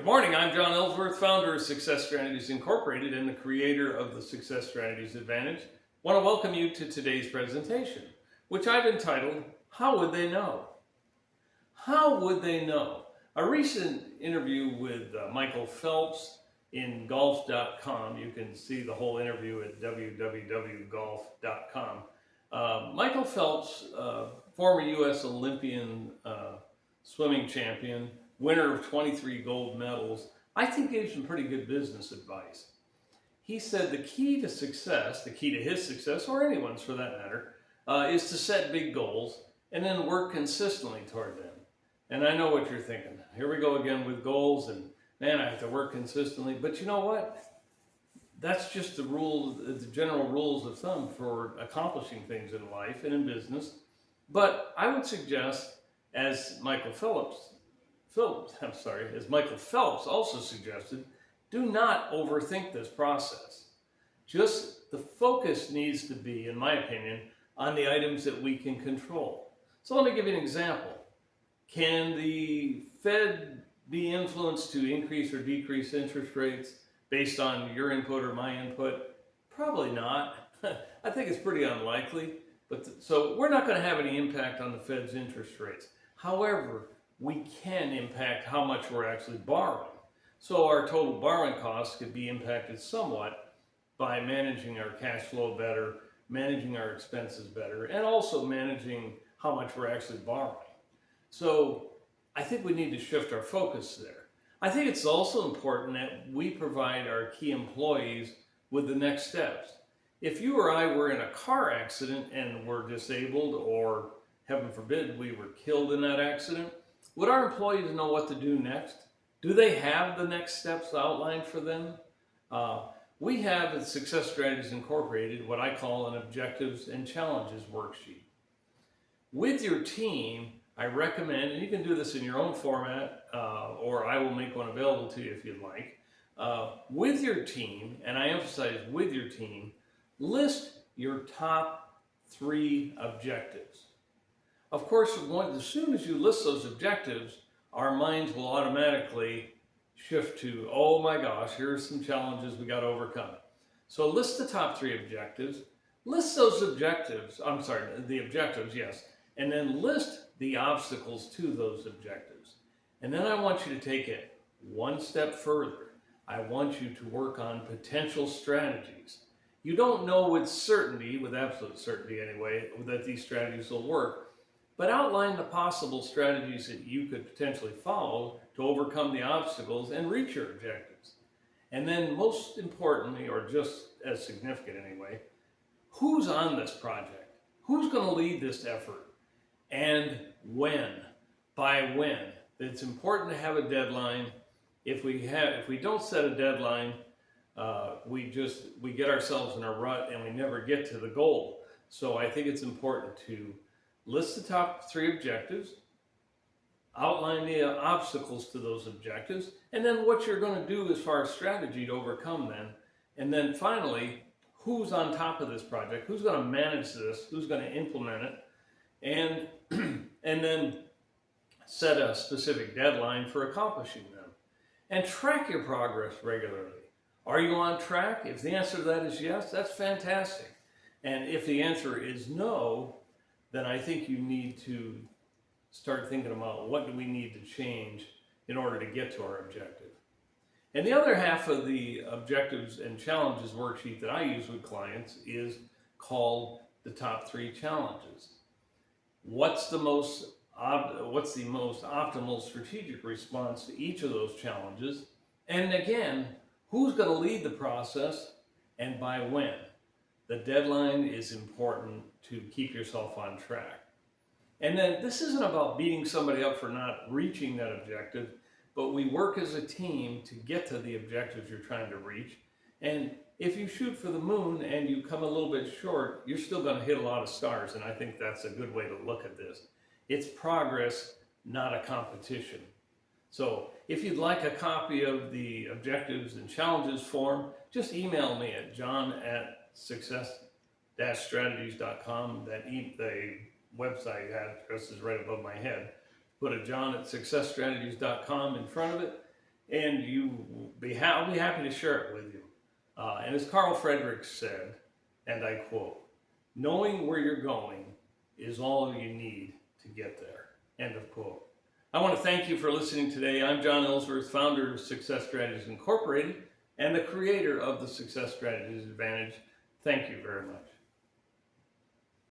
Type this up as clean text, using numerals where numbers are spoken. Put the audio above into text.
Good morning, I'm John Ellsworth, founder of Success Strategies Incorporated and the creator of the Success Strategies Advantage. I want to welcome you to today's presentation, which I've entitled, How Would They Know? How would they know? A recent interview with Michael Phelps in golf.com, you can see the whole interview at www.golf.com. Michael Phelps, former U.S. Olympian swimming champion, winner of 23 gold medals, I think gave some pretty good business advice. He said the key to success, the key to his success, or anyone's for that matter, is to set big goals and then work consistently toward them. And I know what you're thinking. Here we go again with goals, and man, I have to work consistently. But you know what? That's just the general rules of thumb for accomplishing things in life and in business. But I would suggest, as Michael Phelps also suggested, do not overthink this process. Just the focus needs to be, in my opinion, on the items that we can control. So let me give you an example. Can the Fed be influenced to increase or decrease interest rates based on your input or my input? Probably not. I think it's pretty unlikely. So we're not going to have any impact on the Fed's interest rates. However, we can impact how much we're actually borrowing. So our total borrowing costs could be impacted somewhat by managing our cash flow better, managing our expenses better, and also managing how much we're actually borrowing. So I think we need to shift our focus there. I think it's also important that we provide our key employees with the next steps. If you or I were in a car accident and were disabled, or heaven forbid, we were killed in that accident, would our employees know what to do next? Do they have the next steps outlined for them? We have at Success Strategies Incorporated what I call an objectives and challenges worksheet. With your team, I recommend, and you can do this in your own format, or I will make one available to you if you'd like. With your team, and I emphasize with your team, list your top 3 objectives. Of course, as soon as you list those objectives, our minds will automatically shift to, oh my gosh, here's some challenges we got to overcome. So list the top 3 objectives, list those objectives, the objectives, yes, and then list the obstacles to those objectives. And then I want you to take it one step further. I want you to work on potential strategies. You don't know with certainty, with absolute certainty anyway, that these strategies will work, but outline the possible strategies that you could potentially follow to overcome the obstacles and reach your objectives. And then most importantly, or just as significant anyway, who's on this project? Who's going to lead this effort? And when? By when? It's important to have a deadline. If we don't set a deadline, we get ourselves in a rut and we never get to the goal. So I think it's important to list the top 3 objectives, outline the obstacles to those objectives, and then what you're going to do as far as strategy to overcome them. And then finally, who's on top of this project? Who's going to manage this? Who's going to implement it? And then set a specific deadline for accomplishing them. And track your progress regularly. Are you on track? If the answer to that is yes, that's fantastic. And if the answer is no, then I think you need to start thinking about what do we need to change in order to get to our objective. And the other half of the objectives and challenges worksheet that I use with clients is called the top 3 challenges. What's the most optimal strategic response to each of those challenges? And again, who's going to lead the process and by when? The deadline is important to keep yourself on track. And then this isn't about beating somebody up for not reaching that objective, but we work as a team to get to the objectives you're trying to reach. And if you shoot for the moon and you come a little bit short, you're still going to hit a lot of stars. And I think that's a good way to look at this. It's progress, not a competition. So if you'd like a copy of the objectives and challenges form, just email me at john@success-strategies.com. The website address is right above my head. Put a john@successstrategies.com in front of it, and I'll be happy to share it with you. And as Carl Friedrich said, and I quote, "Knowing where you're going is all you need to get there." End of quote. I want to thank you for listening today. I'm John Ellsworth, founder of Success Strategies Incorporated and the creator of the Success Strategies Advantage. Thank you very much.